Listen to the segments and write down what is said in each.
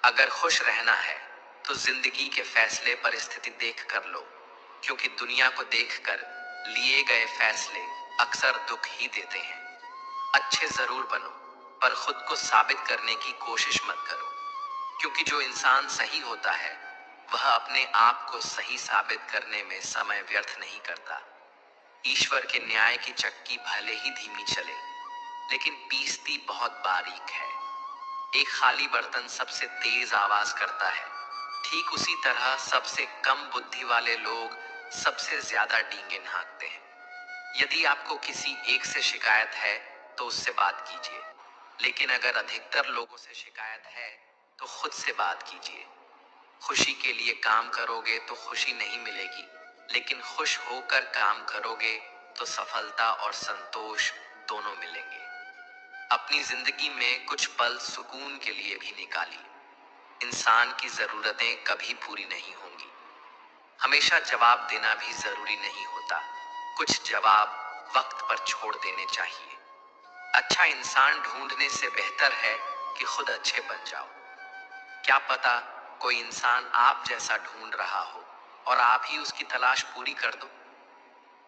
अगर खुश रहना है तो जिंदगी के फैसले परिस्थिति देख कर लो, क्योंकि दुनिया को देखकर लिए गए फैसले अक्सर दुख ही देते हैं। अच्छे जरूर बनो, पर खुद को साबित करने की कोशिश मत करो, क्योंकि जो इंसान सही होता है वह अपने आप को सही साबित करने में समय व्यर्थ नहीं करता। ईश्वर के न्याय की चक्की भले ही धीमी चले, लेकिन पीसती बहुत बारीक है। एक खाली बर्तन सबसे तेज आवाज करता है, ठीक उसी तरह सबसे कम बुद्धि वाले लोग सबसे ज्यादा डींगे हाँकते हैं। यदि आपको किसी एक से शिकायत है तो उससे बात कीजिए, लेकिन अगर अधिकतर लोगों से शिकायत है तो खुद से बात कीजिए। खुशी के लिए काम करोगे तो खुशी नहीं मिलेगी, लेकिन खुश होकर काम करोगे तो सफलता और संतोष दोनों मिलेंगे। अपनी जिंदगी में कुछ पल सुकून के लिए भी निकालिए। इंसान की जरूरतें कभी पूरी नहीं होंगी। हमेशा जवाब देना भी जरूरी नहीं होता। कुछ जवाब वक्त पर छोड़ देने चाहिए। अच्छा इंसान ढूंढने से बेहतर है कि खुद अच्छे बन जाओ। क्या पता कोई इंसान आप जैसा ढूंढ रहा हो और आप ही उसकी तलाश पूरी कर दो।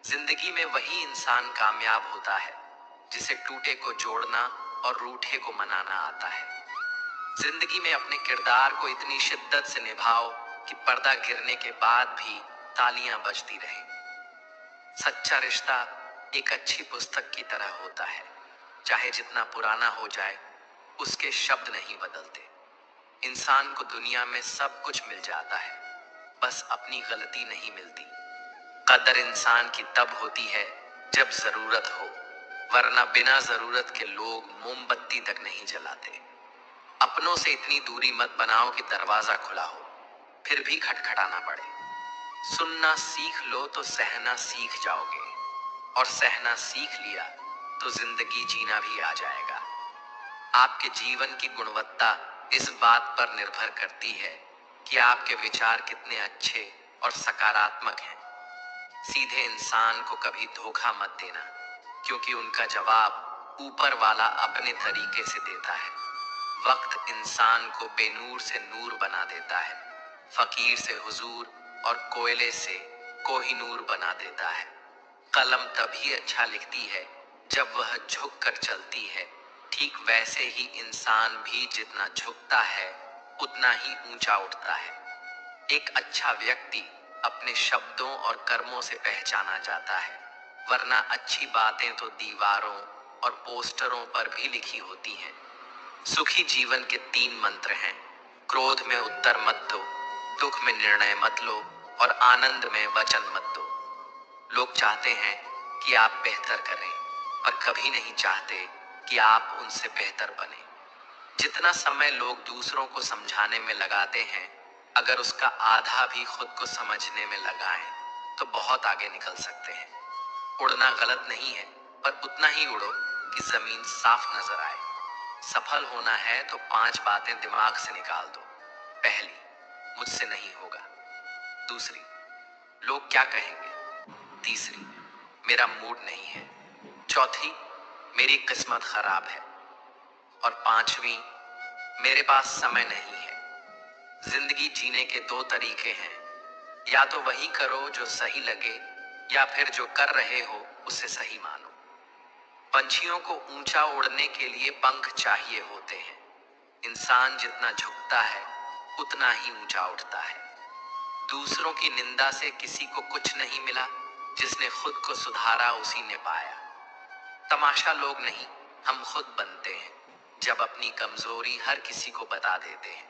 जिंदगी में वही इंसान कामयाब होता है जिसे टूटे को जोड़ना और रूठे को मनाना आता है। जिंदगी में अपने किरदार को इतनी शिद्दत से निभाओ कि पर्दा गिरने के बाद भी तालियां बजती रहें। सच्चा रिश्ता एक अच्छी पुस्तक की तरह होता है, चाहे जितना पुराना हो जाए उसके शब्द नहीं बदलते। इंसान को दुनिया में सब कुछ मिल जाता है, बस अपनी गलती नहीं मिलती। कदर इंसान की तब होती है जब जरूरत हो, वरना बिना जरूरत के लोग मोमबत्ती तक नहीं जलाते। अपनों से इतनी दूरी मत बनाओ कि दरवाजा खुला हो फिर भी खटखटाना पड़े। सुनना सीख लो तो सहना सीख जाओगे, और सहना सीख लिया तो जिंदगी जीना भी आ जाएगा। आपके जीवन की गुणवत्ता इस बात पर निर्भर करती है कि आपके विचार कितने अच्छे और सकारात्मक हैं। सीधे इंसान को कभी धोखा मत देना, क्योंकि उनका जवाब ऊपर वाला अपने तरीके से देता है। वक्त इंसान को बेनूर से नूर बना देता है, फकीर से हुजूर और कोयले से कोहिनूर बना देता है। कलम तभी अच्छा लिखती है जब वह झुक कर चलती है। ठीक वैसे ही इंसान भी जितना झुकता है उतना ही ऊंचा उठता है। एक अच्छा व्यक्ति अपने शब्दों और कर्मों से पहचाना जाता है, वरना अच्छी बातें तो दीवारों और पोस्टरों पर भी लिखी होती हैं। सुखी जीवन के 3 मंत्र हैं। क्रोध में उत्तर मत दो, दुख में निर्णय मत लो और आनंद में वचन मत दो। लोग चाहते हैं कि आप बेहतर करें, पर कभी नहीं चाहते कि आप उनसे बेहतर बने। जितना समय लोग दूसरों को समझाने में लगाते हैं, अगर उसका आधा भी खुद को समझने में लगाएं, तो बहुत आगे निकल सकते हैं। उड़ना गलत नहीं है, पर उतना ही उड़ो कि जमीन साफ नजर आए। सफल होना है तो 5 बातें दिमाग से निकाल दो। पहली, मुझसे नहीं होगा। दूसरी, लोग क्या कहेंगे। तीसरी, मेरा मूड नहीं है। चौथी, मेरी किस्मत खराब है। और पांचवी, मेरे पास समय नहीं है। जिंदगी जीने के 2 तरीके हैं, या तो वही करो जो सही लगे, या फिर जो कर रहे हो उसे सही मानो। पंछियों को ऊंचा उड़ने के लिए पंख चाहिए होते हैं। इंसान जितना झुकता है उतना ही ऊंचा उठता है। दूसरों की निंदा से किसी को कुछ नहीं मिला, जिसने खुद को सुधारा उसी ने पाया। तमाशा लोग नहीं, हम खुद बनते हैं जब अपनी कमजोरी हर किसी को बता देते हैं।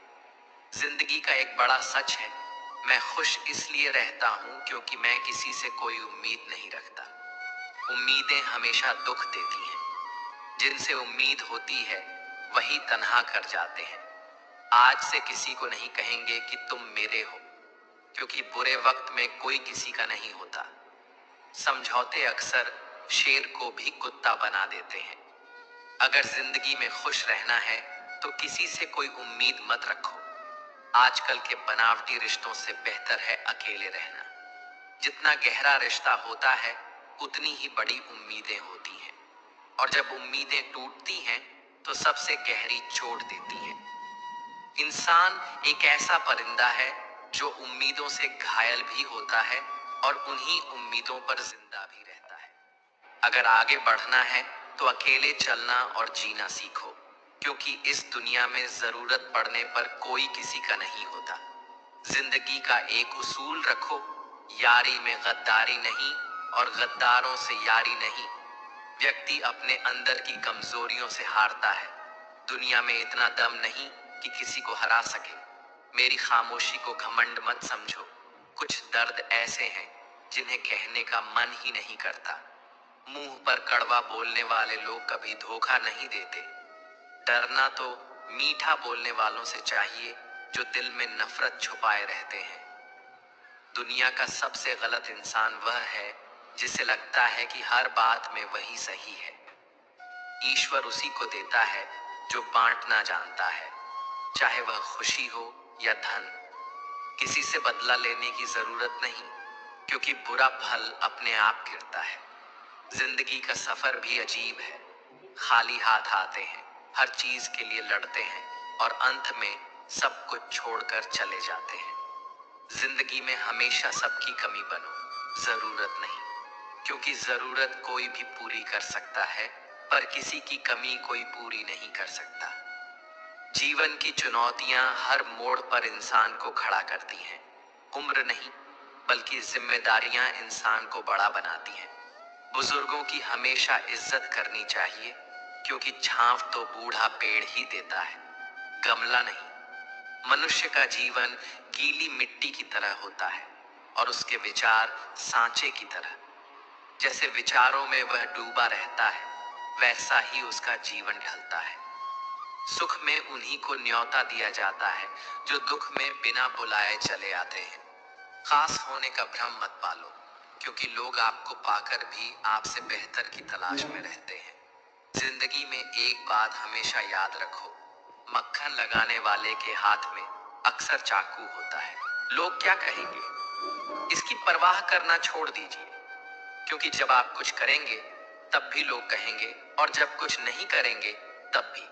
जिंदगी का एक बड़ा सच है, मैं खुश इसलिए रहता हूं क्योंकि मैं किसी से कोई उम्मीद नहीं रखता। उम्मीदें हमेशा दुख देती हैं। जिनसे उम्मीद होती है वही तन्हा कर जाते हैं। आज से किसी को नहीं कहेंगे कि तुम मेरे हो, क्योंकि बुरे वक्त में कोई किसी का नहीं होता। समझौते अक्सर शेर को भी कुत्ता बना देते हैं। अगर जिंदगी में खुश रहना है तो किसी से कोई उम्मीद मत रखो। आजकल के बनावटी रिश्तों से बेहतर है अकेले रहना। जितना गहरा रिश्ता होता है उतनी ही बड़ी उम्मीदें होती हैं, और जब उम्मीदें टूटती हैं तो सबसे गहरी चोट देती हैं। इंसान एक ऐसा परिंदा है जो उम्मीदों से घायल भी होता है और उन्हीं उम्मीदों पर जिंदा भी रहता है। अगर आगे बढ़ना है तो अकेले चलना और जीना सीखो, क्योंकि इस दुनिया में जरूरत पड़ने पर कोई किसी का नहीं होता। जिंदगी का एक उसूल रखो, यारी में गद्दारी नहीं और गद्दारों से यारी नहीं। व्यक्ति अपने अंदर की कमजोरियों से हारता है। दुनिया में इतना दम नहीं कि किसी को हरा सके। मेरी खामोशी को घमंड मत समझो। कुछ दर्द ऐसे हैं जिन्हें कहने का मन ही नहीं करता। मुंह पर कड़वा बोलने वाले लोग कभी धोखा नहीं देते। डरना तो मीठा बोलने वालों से चाहिए जो दिल में नफरत छुपाए रहते हैं। दुनिया का सबसे गलत इंसान वह है जिसे लगता है कि हर बात में वही सही है। ईश्वर उसी को देता है जो बांटना जानता है, चाहे वह खुशी हो या धन। किसी से बदला लेने की जरूरत नहीं, क्योंकि बुरा फल अपने आप गिरता है। जिंदगी का सफर भी अजीब है। खाली हाथ आते हैं, हर चीज के लिए लड़ते हैं और अंत में सब कुछ छोड़कर चले जाते हैं। जिंदगी में हमेशा सबकी कमी बनो, जरूरत नहीं, क्योंकि जरूरत कोई भी पूरी कर सकता है, पर किसी की कमी कोई पूरी नहीं कर सकता। जीवन की चुनौतियां हर मोड़ पर इंसान को खड़ा करती हैं। उम्र नहीं, बल्कि जिम्मेदारियां इंसान को बड़ा बनाती हैं। बुजुर्गों की हमेशा इज्जत करनी चाहिए, क्योंकि छांव तो बूढ़ा पेड़ ही देता है, गमला नहीं। मनुष्य का जीवन गीली मिट्टी की तरह होता है और उसके विचार सांचे की तरह। जैसे विचारों में वह डूबा रहता है, वैसा ही उसका जीवन ढलता है। सुख में उन्हीं को न्योता दिया जाता है जो दुख में बिना बुलाए चले आते हैं। खास होने का भ्रम मत पालो, क्योंकि लोग आपको पाकर भी आपसे बेहतर की तलाश में रहते हैं। जिंदगी में एक बात हमेशा याद रखो, मक्खन लगाने वाले के हाथ में अक्सर चाकू होता है। लोग क्या कहेंगे, इसकी परवाह करना छोड़ दीजिए, क्योंकि जब आप कुछ करेंगे तब भी लोग कहेंगे, और जब कुछ नहीं करेंगे तब भी।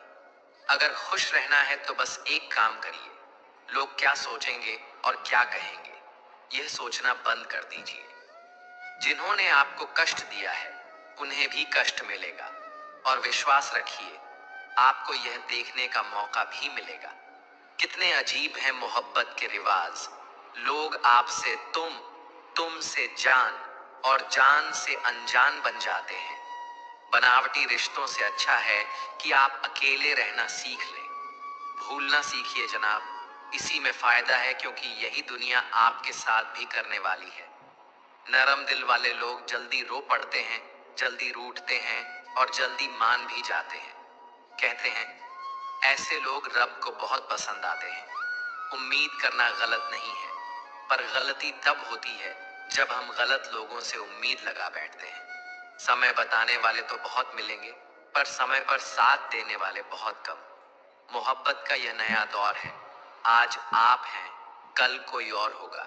अगर खुश रहना है तो बस एक काम करिए, लोग क्या सोचेंगे और क्या कहेंगे, यह सोचना बंद कर दीजिए। जिन्होंने आपको कष्ट दिया है उन्हें भी कष्ट मिलेगा, और विश्वास रखिए आपको यह देखने का मौका भी मिलेगा। कितने अजीब हैं मोहब्बत के रिवाज। लोग आपसे तुम से जान और जान से अनजान बन जाते हैं। बनावटी रिश्तों से अच्छा है कि आप अकेले रहना सीख लें। भूलना सीखिए जनाब, इसी में फायदा है, क्योंकि यही दुनिया आपके साथ भी करने वाली है। नरम दिल वाले लोग जल्दी रो पड़ते हैं, जल्दी रूठते हैं और जल्दी मान भी जाते हैं। कहते हैं ऐसे लोग रब को बहुत पसंद आते हैं। उम्मीद करना गलत नहीं है, पर गलती तब होती है जब हम गलत लोगों से उम्मीद लगा बैठते हैं। समय बताने वाले तो बहुत मिलेंगे, पर समय पर साथ देने वाले बहुत कम। मोहब्बत का यह नया दौर है। आज आप हैं, कल कोई और होगा।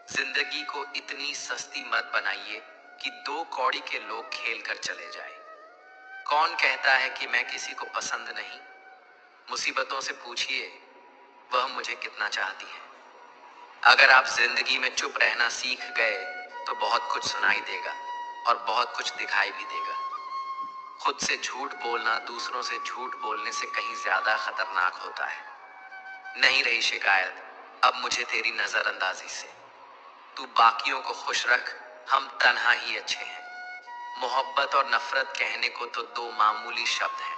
जिंदगी को इतनी सस्ती मत बनाइए कि दो कौड़ी के लोग खेल कर चले जाएं। कौन कहता है कि मैं किसी को पसंद नहीं? मुसीबतों से पूछिए वह मुझे कितना चाहती है। अगर आप जिंदगी में चुप रहना सीख गए तो बहुत कुछ सुनाई देगा और बहुत कुछ दिखाई भी देगा। खुद से झूठ बोलना दूसरों से झूठ बोलने से कहीं ज्यादा खतरनाक होता है। नहीं रही शिकायत अब मुझे तेरी नजरअंदाजी से। तू बाकियों को खुश रख, हम तन्हा ही अच्छे हैं। मोहब्बत और नफरत कहने को तो दो मामूली शब्द हैं,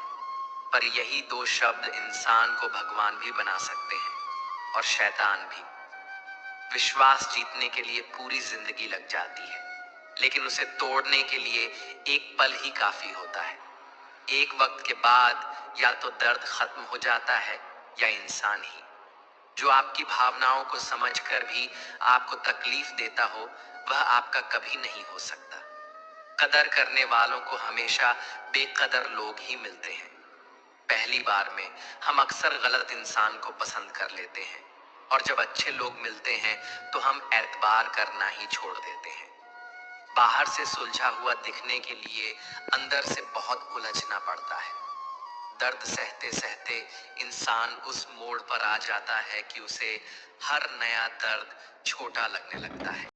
पर यही दो शब्द इंसान को भगवान भी बना सकते हैं और शैतान भी। विश्वास जीतने के लिए पूरी जिंदगी लग जाती है, लेकिन उसे तोड़ने के लिए एक पल ही काफी होता है। एक वक्त के बाद या तो दर्द खत्म हो जाता है या इंसान ही। जो आपकी भावनाओं को समझकर भी आपको तकलीफ देता हो वह आपका कभी नहीं हो सकता। कदर करने वालों को हमेशा बेकदर लोग ही मिलते हैं। पहली बार में हम अक्सर गलत इंसान को पसंद कर लेते हैं, और जब अच्छे लोग मिलते हैं तो हम एतबार करना ही छोड़ देते हैं। बाहर से सुलझा हुआ दिखने के लिए अंदर से बहुत उलझना पड़ता है। दर्द सहते सहते इंसान इंसान उस मोड़ पर आ जाता है कि उसे हर नया दर्द छोटा लगने लगता है।